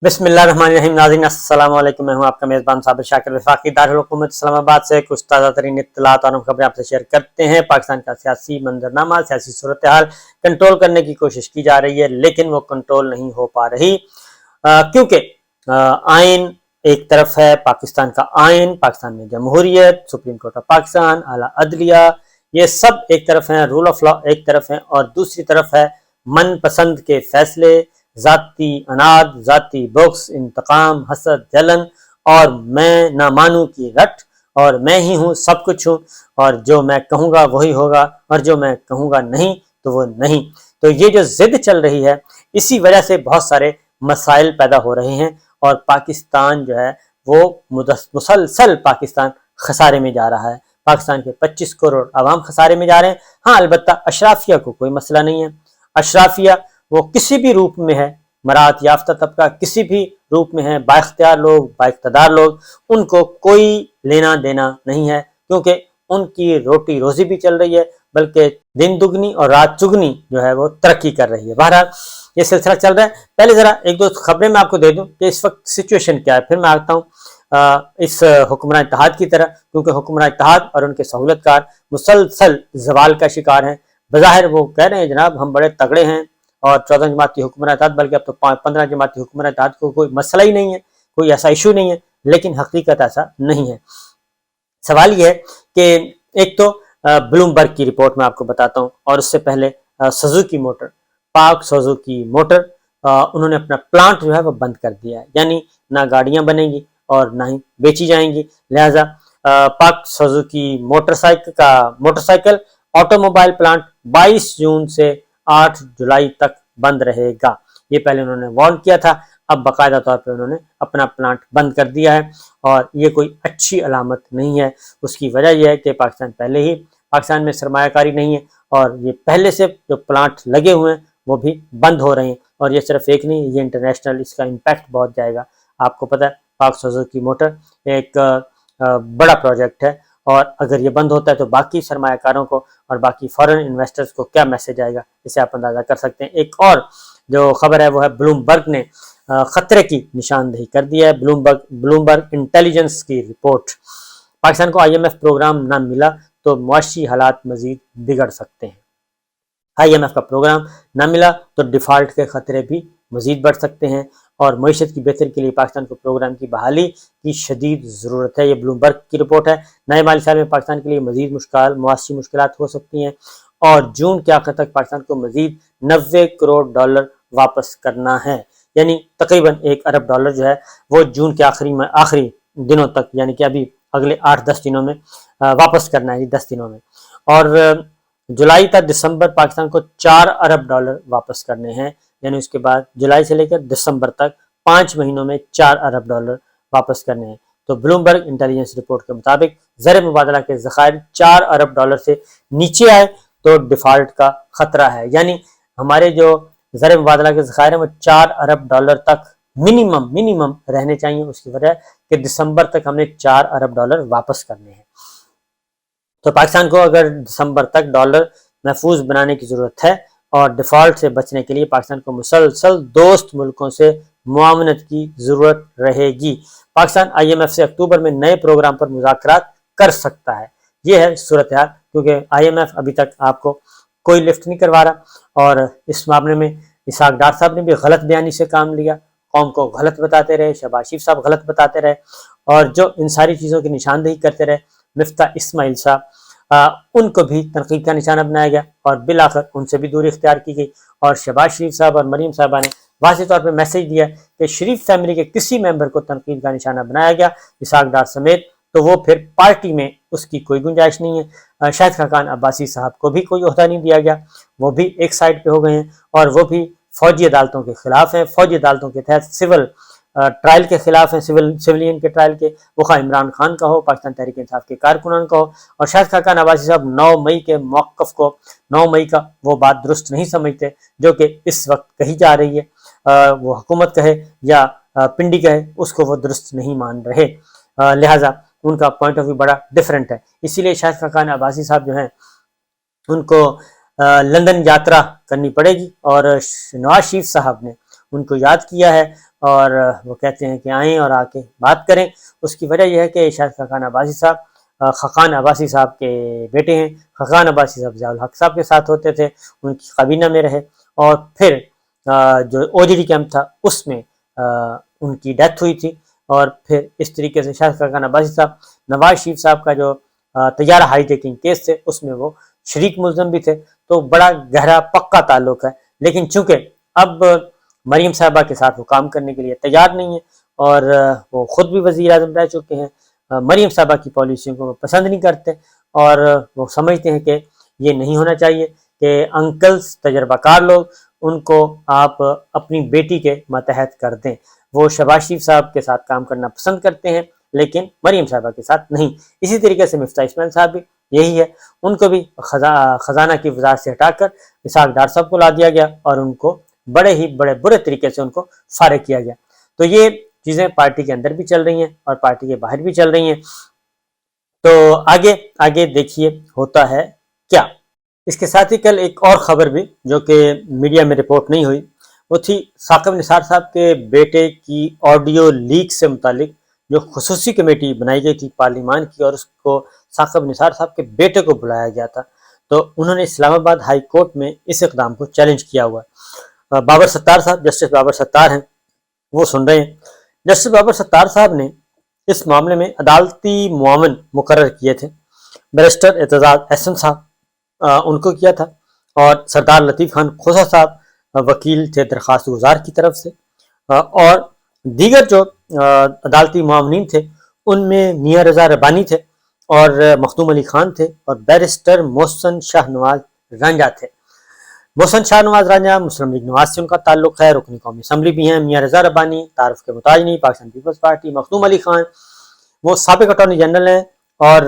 بسم اللہ الرحمن الرحیم. ناظرین السلام علیکم. میں ہوں آپ کا میزبان صابر شاکر وفاقی دارالحکومت اسلام آباد سے کچھ تازہ ترین اطلاعات اور خبریں آپ سے شیئر کرتے ہیں. پاکستان کا سیاسی منظرنامہ، سیاسی صورتحال کنٹرول کرنے کی کوشش کی جا رہی ہے، لیکن وہ کنٹرول نہیں ہو پا رہی کیونکہ آئین ایک طرف ہے، پاکستان کا آئین، پاکستان میں جمہوریت، سپریم کورٹ آف پاکستان، اعلیٰ عدلیہ، یہ سب ایک طرف ہیں، رول آف لا ایک طرف ہیں، اور دوسری طرف ہے من پسند کے فیصلے، ذاتی اناد، ذاتی بغض، انتقام، حسد، جلن اور میں نہ مانوں کی رٹ، اور میں ہی ہوں، سب کچھ ہوں، اور جو میں کہوں گا وہی ہوگا، اور جو میں کہوں گا نہیں تو وہ نہیں. تو یہ جو ضد چل رہی ہے، اسی وجہ سے بہت سارے مسائل پیدا ہو رہے ہیں، اور پاکستان جو ہے وہ مسلسل پاکستان خسارے میں جا رہا ہے. پاکستان کے 25 کروڑ عوام خسارے میں جا رہے ہیں. ہاں، البتہ اشرافیہ کو کوئی مسئلہ نہیں ہے. اشرافیہ وہ کسی بھی روپ میں ہے، مراعات یافتہ طبقہ کسی بھی روپ میں ہے، با اختیار لوگ، با اقتدار لوگ، ان کو کوئی لینا دینا نہیں ہے، کیونکہ ان کی روٹی روزی بھی چل رہی ہے، بلکہ دن دگنی اور رات چگنی جو ہے وہ ترقی کر رہی ہے. بہرحال یہ سلسلہ چل رہا ہے. پہلے ذرا ایک دو خبریں میں آپ کو دے دوں کہ اس وقت سچویشن کیا ہے، پھر میں آتا ہوں اس حکمراں اتحاد کی طرح، کیونکہ حکمراں اتحاد اور ان کے سہولت کار مسلسل زوال کا شکار ہیں. بظاہر وہ کہہ رہے ہیں جناب ہم بڑے تگڑے ہیں اور 14 جماعتی حکمراں اتحاد، بلکہ اب تو 15 جماعتی حکمراں اتحاد کو کوئی مسئلہ ہی نہیں ہے، کوئی ایسا ایشو نہیں ہے، لیکن حقیقت ایسا نہیں ہے. سوال یہ ہے کہ ایک تو بلومبرگ کی رپورٹ میں آپ کو بتاتا ہوں، اور اس سے پہلے سوزوکی موٹر، پاک سوزوکی موٹر، انہوں نے اپنا پلانٹ جو ہے وہ بند کر دیا ہے، یعنی نہ گاڑیاں بنیں گی اور نہ ہی بیچی جائیں گی. لہٰذا Pak Suzuki motorcycle automobile plant 22 جون سے 8 جولائی تک بند رہے گا. یہ پہلے انہوں نے وارن کیا تھا، اب باقاعدہ طور پہ انہوں نے اپنا پلانٹ بند کر دیا ہے، اور یہ کوئی اچھی علامت نہیں ہے. اس کی وجہ یہ ہے کہ پاکستان میں سرمایہ کاری نہیں ہے، اور یہ پہلے سے جو پلانٹ لگے ہوئے ہیں وہ بھی بند ہو رہے ہیں. اور یہ صرف ایک نہیں، یہ انٹرنیشنل، اس کا امپیکٹ بہت جائے گا. آپ کو پتہ ہے پاک سوزوکی موٹر ایک بڑا پروجیکٹ ہے، اور اگر یہ بند ہوتا ہے تو باقی سرمایہ کاروں کو اور باقی فارن انویسٹرز کو کیا میسج آئے گا، اسے آپ اندازہ کر سکتے ہیں. ایک اور جو خبر ہے وہ ہے بلومبرگ نے خطرے کی نشاندہی کر دی ہے. بلومبرگ انٹیلیجنس کی رپورٹ، پاکستان کو IMF پروگرام نہ ملا تو معاشی حالات مزید بگڑ سکتے ہیں. IMF کا پروگرام نہ ملا تو ڈیفالٹ کے خطرے بھی مزید بڑھ سکتے ہیں، اور معیشت کی بہتری کے لیے پاکستان کو پروگرام کی بحالی کی شدید ضرورت ہے. یہ بلومبرگ کی رپورٹ ہے. نئے مالی سال میں پاکستان کے لیے مزید معاشی مشکلات ہو سکتی ہیں، اور جون کے آخر تک پاکستان کو مزید $90 کروڑ واپس کرنا ہے، یعنی تقریباً $1 ارب جو ہے وہ جون کے آخری دنوں تک، یعنی کہ ابھی اگلے 8-10 دنوں میں واپس کرنا ہے، 10 دنوں میں. اور جولائی تا دسمبر پاکستان کو $4 ارب واپس کرنے ہیں، یعنی اس کے بعد جولائی سے لے کر دسمبر تک 5 مہینوں میں $4 ارب واپس کرنے ہیں. تو بلومبرگ انٹیلیجنس رپورٹ کے مطابق زر مبادلہ کے ذخائر $4 ارب سے نیچے آئے تو ڈیفالٹ کا خطرہ ہے. یعنی ہمارے جو زر مبادلہ کے ذخائر ہیں وہ $4 ارب تک منیمم رہنے چاہیے. اس کی وجہ کہ دسمبر تک ہم نے $4 ارب واپس کرنے ہیں. تو پاکستان کو اگر دسمبر تک ڈالر محفوظ بنانے کی ضرورت ہے، اور ڈیفالٹ سے بچنے کے لیے پاکستان کو مسلسل دوست ملکوں سے معاونت کی ضرورت رہے گی. پاکستان IMF سے اکتوبر میں نئے پروگرام پر مذاکرات کر سکتا ہے. یہ ہے صورتحال، کیونکہ IMF ابھی تک آپ کو کوئی لفٹ نہیں کروا رہا، اور اس معاملے میں اسحاق ڈار صاحب نے بھی غلط بیانی سے کام لیا، قوم کو غلط بتاتے رہے، شہباز شریف صاحب غلط بتاتے رہے، اور جو ان ساری چیزوں کی نشاندہی کرتے رہے مفتاح اسماعیل صاحب، ان کو بھی تنقید کا نشانہ بنایا گیا، اور بالآخر ان سے بھی دوری اختیار کی گئی. اور شہباز شریف صاحب اور مریم صاحبہ نے واضح طور پہ میسج دیا کہ شریف فیملی کے کسی ممبر کو تنقید کا نشانہ بنایا گیا، اسحاق ڈار سمیت، تو وہ پھر پارٹی میں اس کی کوئی گنجائش نہیں ہے. شاہد خاقان عباسی صاحب کو بھی کوئی عہدہ نہیں دیا گیا، وہ بھی ایک سائڈ پہ ہو گئے ہیں، اور وہ بھی فوجی عدالتوں کے خلاف ہیں. فوجی عدالتوں کے تحت سول ٹرائل کے خلاف ہیں، سویلین کے ٹرائل کے، وہ خواہ عمران خان کا ہو، پاکستان تحریک انصاف کے کارکنان کا ہو. اور شاہد خاقان عباسی صاحب 9 مئی کے موقف کو، 9 مئی کا وہ بات درست نہیں سمجھتے جو کہ اس وقت کہی جا رہی ہے. وہ حکومت کہے یا پنڈی کہے، اس کو وہ درست نہیں مان رہے. لہٰذا ان کا پوائنٹ آف ویو بڑا ڈفرینٹ ہے. اسی لیے شاہد خاقان عباسی صاحب جو ہیں ان کو لندن یاترا کرنی پڑے گی، اور نواز شریف صاحب نے ان کو یاد کیا ہے، اور وہ کہتے ہیں کہ آئیں اور آ کے بات کریں۔ اس کی وجہ یہ ہے کہ شاید خاقان عباسی صاحب خاقان عباسی صاحب کے بیٹے ہیں۔ خاقان عباسی صاحب ضیاء الحق صاحب کے ساتھ ہوتے تھے، ان کی کابینہ میں رہے، اور پھر جو OJD کیمپ تھا اس میں ان کی ڈیتھ ہوئی تھی، اور پھر اس طریقے سے شاید خاقان عباسی صاحب نواز شریف صاحب کا جو طیارہ ہائی جیکنگ کیس تھے اس میں وہ شریک ملزم بھی تھے، تو بڑا گہرا پکا تعلق ہے۔ لیکن چونکہ اب مریم صاحبہ کے ساتھ وہ کام کرنے کے لیے تیار نہیں ہے، اور وہ خود بھی وزیر اعظم رہ چکے ہیں، مریم صاحبہ کی پالیسیوں کو وہ پسند نہیں کرتے، اور وہ سمجھتے ہیں کہ یہ نہیں ہونا چاہیے کہ انکلز تجربہ کار لوگ ان کو آپ اپنی بیٹی کے ماتحت کر دیں۔ وہ شہباز شریف صاحب کے ساتھ کام کرنا پسند کرتے ہیں لیکن مریم صاحبہ کے ساتھ نہیں۔ اسی طریقے سے مفتاح اسماعیل صاحب بھی یہی ہے، ان کو بھی خزانہ کی وزارت سے ہٹا کر اسحاق ڈار صاحب کو لا دیا گیا، اور ان کو بڑے برے طریقے سے ان کو فارغ کیا گیا۔ تو یہ چیزیں پارٹی کے اندر بھی چل رہی ہیں اور پارٹی کے باہر بھی چل رہی ہیں۔ تو آگے دیکھیے ہوتا ہے کیا۔ اس کے ساتھ ہی کل ایک اور خبر بھی جو کہ میڈیا میں رپورٹ نہیں ہوئی، وہ تھی ثاقب نثار صاحب کے بیٹے کی آڈیو لیک سے متعلق جو خصوصی کمیٹی بنائی گئی تھی پارلیمان کی، اور اس کو ثاقب نثار صاحب کے بیٹے کو بلایا گیا تھا، تو انہوں نے اسلام آباد ہائی کورٹ میں اس اقدام کو چیلنج کیا ہوا ہے۔ بابر ستار صاحب، جسٹس بابر ستار ہیں، وہ سن رہے ہیں۔ جسٹس بابر ستار صاحب نے اس معاملے میں عدالتی معاون مقرر کیے تھے، بیرسٹر اعتزاز احسن صاحب ان کو کیا تھا، اور سردار لطیف خان کھوسہ صاحب وکیل تھے درخواست گزار کی طرف سے، اور دیگر جو عدالتی معاونین تھے ان میں میاں رضا ربانی تھے، اور مخدوم علی خان تھے، اور بیرسٹر محسن شاہ نواز رانجھا تھے۔ محسن شاہ نواز رانجھا مسلم لیگ نواز سے ان کا تعلق ہے، رکن قومی اسمبلی بھی ہیں۔ میاں رضا ربانی تعارف کے محتاج نہیں، پاکستان پیپلز پارٹی۔ مخدوم علی خان وہ سابق اٹارنی جنرل ہیں اور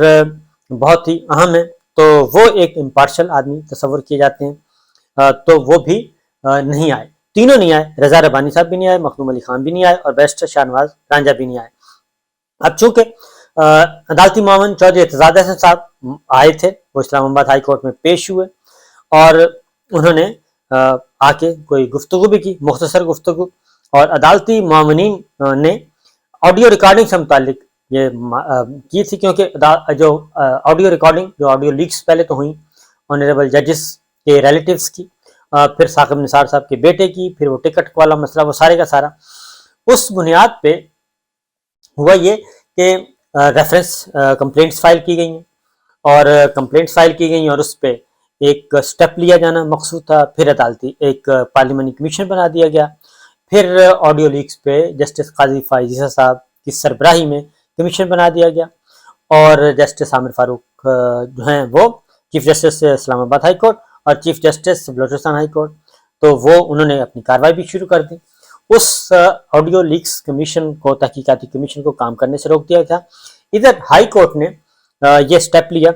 بہت ہی اہم ہیں، تو وہ ایک امپارشل آدمی تصور کیے جاتے ہیں، تو وہ بھی نہیں آئے، تینوں نہیں آئے، رضا ربانی صاحب بھی نہیں آئے، مخدوم علی خان بھی نہیں آئے، اور بیرسٹر شاہ نواز رانجھا بھی نہیں آئے۔ اب چونکہ عدالتی معاون چودھری اعتزاز احسن صاحب آئے تھے، وہ اسلام آباد ہائی کورٹ میں پیش ہوئے، اور انہوں نے آ کے کوئی گفتگو بھی کی، مختصر گفتگو، اور عدالتی معاونین نے آڈیو ریکارڈنگ سے متعلق یہ کی تھی، کیونکہ جو آڈیو ریکارڈنگ، جو آڈیو لیکس پہلے تو ہوئیں آنریبل ججز کے ریلیٹیوز کی، پھر ثاقب نثار صاحب کے بیٹے کی، پھر وہ ٹکٹ والا مسئلہ، وہ سارے کا سارا اس بنیاد پہ ہوا یہ کہ ریفرنس کمپلینٹس فائل کی گئی ہیں، اور کمپلینٹس فائل کی گئی ہیں، اور اس پہ ایک سٹیپ لیا جانا مقصود تھا۔ پھر عدالتی ایک پارلیمانی کمیشن بنا دیا گیا، پھر آڈیو لیکس پہ جسٹس قاضی فائز عیسیٰ صاحب کی سربراہی میں کمیشن بنا دیا گیا، اور جسٹس عامر فاروق جو ہیں وہ چیف جسٹس اسلام آباد ہائی کورٹ اور chief justice Balochistan high court, تو وہ انہوں نے اپنی کارروائی بھی شروع کر دی۔ اس آڈیو لیکس کمیشن کو، تحقیقاتی کمیشن کو کام کرنے سے روک دیا تھا۔ ادھر ہائی کورٹ نے یہ سٹیپ لیا،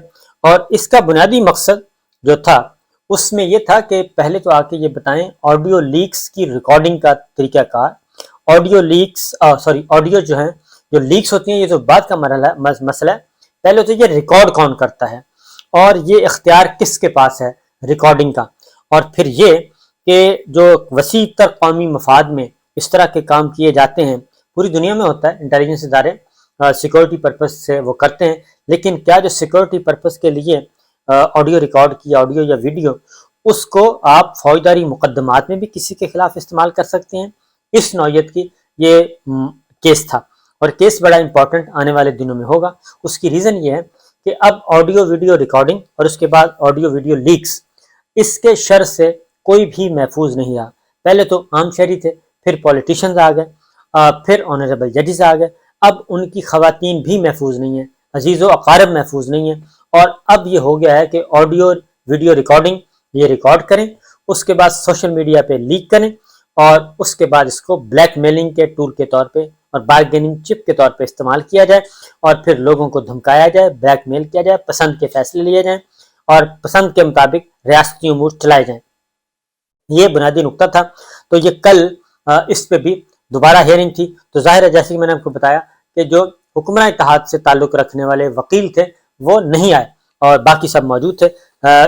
اور اس کا بنیادی مقصد جو تھا اس میں یہ تھا کہ پہلے تو آ کے یہ بتائیں آڈیو لیکس کی ریکارڈنگ کا طریقہ کار، آڈیو جو ہیں، جو لیکس ہوتی ہیں، یہ تو بعد کا مسئلہ ہے، پہلے تو یہ ریکارڈ کون کرتا ہے، اور یہ اختیار کس کے پاس ہے ریکارڈنگ کا، اور پھر یہ کہ جو وسیع تر قومی مفاد میں اس طرح کے کام کیے جاتے ہیں، پوری دنیا میں ہوتا ہے، انٹیلیجنس ادارے سیکورٹی پرپس سے وہ کرتے ہیں، لیکن کیا جو سیکورٹی پرپس کے لیے آڈیو ریکارڈ کی آڈیو یا ویڈیو، اس کو آپ فوجداری مقدمات میں بھی کسی کے خلاف استعمال کر سکتے ہیں؟ اس نوعیت کی یہ کیس تھا، اور کیس بڑا امپورٹنٹ آنے والے دنوں میں ہوگا۔ اس کی ریزن یہ ہے کہ اب آڈیو ویڈیو ریکارڈنگ اور اس کے بعد آڈیو ویڈیو لیکس، اس کے شر سے کوئی بھی محفوظ نہیں رہا۔ پہلے تو عام شہری تھے، پھر پولیٹیشنز آ گئے، پھر آنریبل ججز آ گئے، اب ان کی خواتین بھی محفوظ نہیں ہیں، عزیز و اقارب محفوظ نہیں ہیں، اور اب یہ ہو گیا ہے کہ آڈیو ویڈیو ریکارڈنگ یہ ریکارڈ کریں، اس کے بعد سوشل میڈیا پہ لیک کریں، اور اس کے بعد اس کو بلیک میلنگ کے ٹول کے طور پہ اور بارگیننگ چپ کے طور پہ استعمال کیا جائے، اور پھر لوگوں کو دھمکایا جائے، بلیک میل کیا جائے، پسند کے فیصلے لیے جائیں، اور پسند کے مطابق ریاستی امور چلائے جائیں۔ یہ بنیادی نقطہ تھا۔ تو یہ کل اس پہ بھی دوبارہ ہیئرنگ تھی، تو ظاہر ہے جیسے کہ میں نے آپ کو بتایا کہ جو حکمراں اتحاد سے تعلق رکھنے والے وکیل تھے وہ نہیں آئے، اور باقی سب موجود تھے۔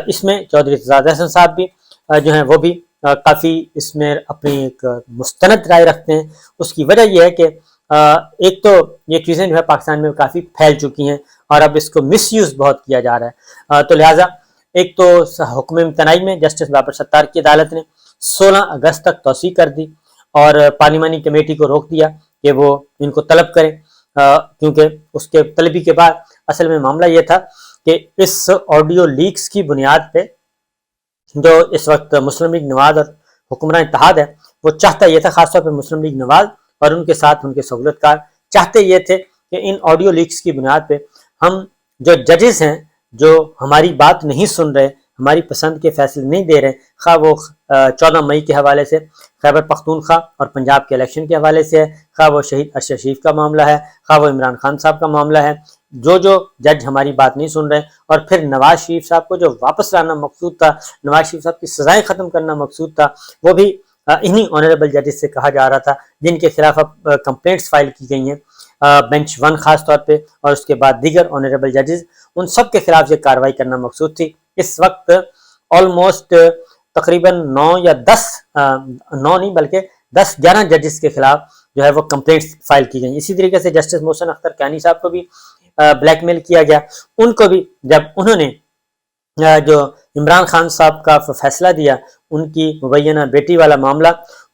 اس میں چودھری اعتزاز احسن صاحب بھی جو ہیں وہ بھی کافی اس میں اپنی ایک مستند رائے رکھتے ہیں۔ اس کی وجہ یہ ہے کہ ایک تو یہ چیزیں جو ہے پاکستان میں کافی پھیل چکی ہیں اور اب اس کو مس یوز بہت کیا جا رہا ہے، تو لہٰذا ایک تو حکم امتناعی میں جسٹس بابر ستار کی عدالت نے 16 اگست تک توسیع کر دی اور پارلیمانی کمیٹی کو روک دیا کہ وہ ان کو طلب کریں، کیونکہ اس کے طلبی کے بعد اصل میں معاملہ یہ تھا کہ اس آڈیو لیکس کی بنیاد پہ جو اس وقت مسلم لیگ نواز اور حکمراں اتحاد ہے وہ چاہتا یہ تھا، خاص طور پہ مسلم لیگ نواز اور ان کے ساتھ ان کے سہولت کار چاہتے یہ تھے کہ ان آڈیو لیکس کی بنیاد پہ ہم جو ججز ہیں جو ہماری بات نہیں سن رہے، ہماری پسند کے فیصلے نہیں دے رہے، خواہ وہ 14 مئی کے حوالے سے خیبر پختونخوا اور پنجاب کے الیکشن کے حوالے سے ہے، خواہ وہ شہید ارشد شریف کا معاملہ ہے، خواہ وہ عمران خان صاحب کا معاملہ ہے، جو جج ہماری بات نہیں سن رہے، اور پھر نواز شریف صاحب کو جو واپس لانا مقصود تھا، نواز شریف صاحب کی سزائیں ختم کرنا مقصود تھا، وہ بھی انہی آنریبل ججز سے کہا جا رہا تھا جن کے خلاف اب کمپلینٹس فائل کی گئی ہیں، بینچ 1 خاص طور پہ، اور اس کے بعد دیگر آنریبل ججز، ان سب کے خلاف یہ کارروائی کرنا مقصود تھی۔ اس وقت آلموسٹ تقریباً 9 یا 10 9 نہیں بلکہ 10-11 ججز کے خلاف جو ہے وہ کمپلینٹس فائل کی گئی۔ اسی طریقے سے جسٹس محسن اختر کیانی صاحب کو بھی بلیک میل کیا گیا، ان کو بھی جب انہوں نے جو عمران خان صاحب کا فیصلہ دیا، ان کی مبینہ بیٹی والا معاملہ،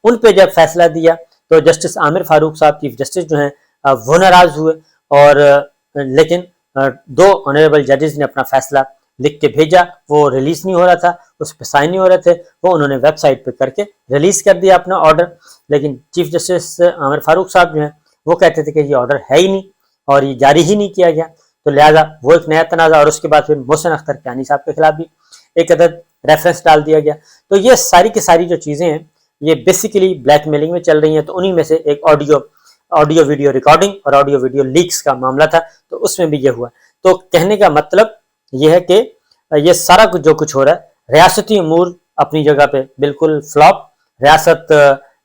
ان پہ جب فیصلہ دیا تو جسٹس عامر فاروق صاحب چیف جسٹس جو ہیں وہ ناراض ہوئے، اور لیکن 2 آنریبل ججز نے اپنا فیصلہ لکھ کے بھیجا، وہ ریلیز نہیں ہو رہا تھا، اس پہ سائن نہیں ہو رہے تھے، وہ انہوں نے ویب سائٹ پہ کر کے ریلیز کر دیا اپنا آرڈر، لیکن چیف جسٹس عامر فاروق صاحب جو ہیں وہ کہتے تھے کہ یہ آرڈر ہے ہی نہیں اور یہ جاری ہی نہیں کیا گیا، تو لہٰذا وہ ایک نیا تنازع، اور اس کے بعد پھر محسن اختر کیانی صاحب کے خلاف بھی ایک عدد ریفرنس ڈال دیا گیا۔ تو یہ ساری کی ساری جو چیزیں ہیں یہ بیسیکلی بلیک میلنگ میں چل رہی ہیں، تو انہی میں سے ایک آڈیو ویڈیو ریکارڈنگ اور آڈیو ویڈیو لیکس کا معاملہ تھا، تو اس میں بھی یہ ہوا۔ تو کہنے کا مطلب یہ ہے کہ یہ سارا کچھ جو کچھ ہو رہا ہے، ریاستی امور اپنی جگہ پہ بالکل فلاپ، ریاست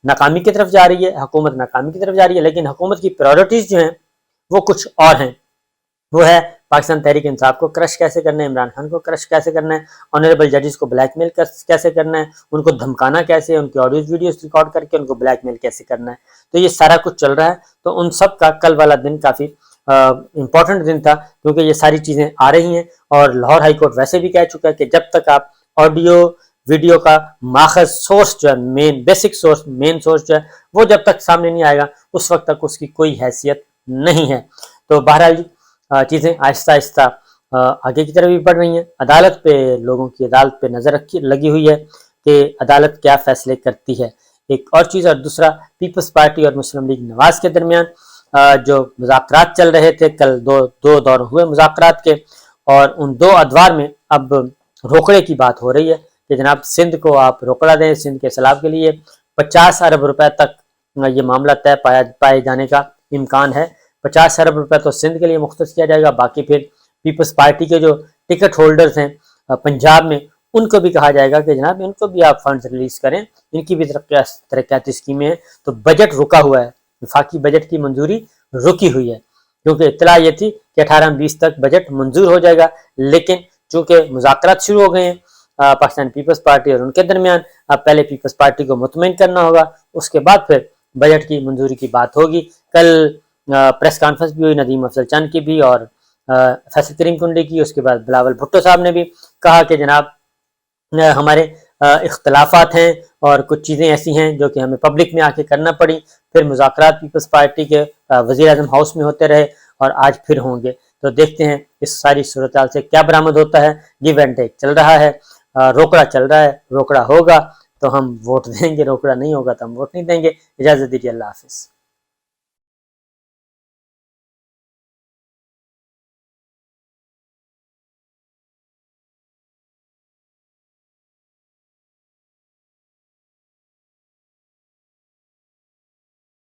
ناکامی کی طرف جا رہی ہے، حکومت ناکامی کی طرف جا رہی ہے، لیکن حکومت کی پرائرٹیز جو ہیں وہ کچھ اور ہیں، وہ ہے پاکستان تحریک انصاف کو کرش کیسے کرنا ہے، عمران خان کو کرش کیسے کرنا ہے، آنریبل ججز کو بلیک میل کیسے کرنا ہے، ان کو دھمکانا کیسے ہے، ان کی آڈیوز ویڈیوز ریکارڈ کر کے ان کو بلیک میل کیسے کرنا ہے، تو یہ سارا کچھ چل رہا ہے۔ تو ان سب کا کل والا دن کافی امپورٹنٹ دن تھا، کیونکہ یہ ساری چیزیں آ رہی ہیں، اور لاہور ہائی کورٹ ویسے بھی کہہ چکا ہے کہ جب تک آپ آڈیو ویڈیو کا ماخذ سورس جو ہے، بیسک سورس، مین سورس جو ہے وہ جب تک سامنے نہیں آئے گا اس وقت تک اس کی کوئی حیثیت نہیں ہے۔ تو بہرحال چیزیں آہستہ آہستہ آگے کی طرف بھی بڑھ رہی ہیں، عدالت پہ لوگوں کی عدالت پہ نظر لگی ہوئی ہے کہ عدالت کیا فیصلے کرتی ہے، ایک اور چیز۔ اور دوسرا، پیپلز پارٹی اور مسلم لیگ نواز کے درمیان جو مذاکرات چل رہے تھے، کل دو دور ہوئے مذاکرات کے، اور ان 2 ادوار میں اب روکڑے کی بات ہو رہی ہے کہ جناب سندھ کو آپ روکڑا دیں، سندھ کے سیلاب کے لیے 50 ارب روپے تک یہ معاملہ طے پائے جانے کا امکان ہے۔ 50 ارب روپے تو سندھ کے لیے مختص کیا جائے گا، باقی پھر پیپلز پارٹی کے جو ٹکٹ ہولڈرز ہیں پنجاب میں، ان کو بھی کہا جائے گا کہ جناب ان کو بھی آپ فنڈز ریلیز کریں، ان کی بھی ترقیاتی اسکیمیں ہیں۔ تو بجٹ رکا ہوا ہے، وفاقی بجٹ کی منظوری رکی ہوئی ہے، کیونکہ اطلاع یہ تھی کہ 18-20 تک بجٹ منظور ہو جائے گا، لیکن چونکہ مذاکرات شروع ہو گئے ہیں پاکستان پیپلز پارٹی اور ان کے درمیان، اب پہلے پیپلز پارٹی کو مطمئن کرنا ہوگا، اس کے بعد پھر بجٹ کی منظوری کی بات ہوگی۔ کل پریس کانفرنس بھی ہوئی ندیم افضل چند کی بھی اور فیصل کریم کنڈی کی، اس کے بعد بلاول بھٹو صاحب نے بھی کہا کہ جناب ہمارے اختلافات ہیں اور کچھ چیزیں ایسی ہیں جو کہ ہمیں پبلک میں آ کے کرنا پڑی، پھر مذاکرات پیپلز پارٹی کے وزیر اعظم ہاؤس میں ہوتے رہے اور آج پھر ہوں گے۔ تو دیکھتے ہیں اس ساری صورتحال سے کیا برآمد ہوتا ہے۔ گیو اینڈ ٹیک چل رہا ہے، روکڑا چل رہا ہے، روکڑا ہوگا تو ہم ووٹ دیں گے، روکڑا نہیں ہوگا تو ہم ووٹ نہیں دیں گے۔ اجازت دیجیے، اللہ حافظ۔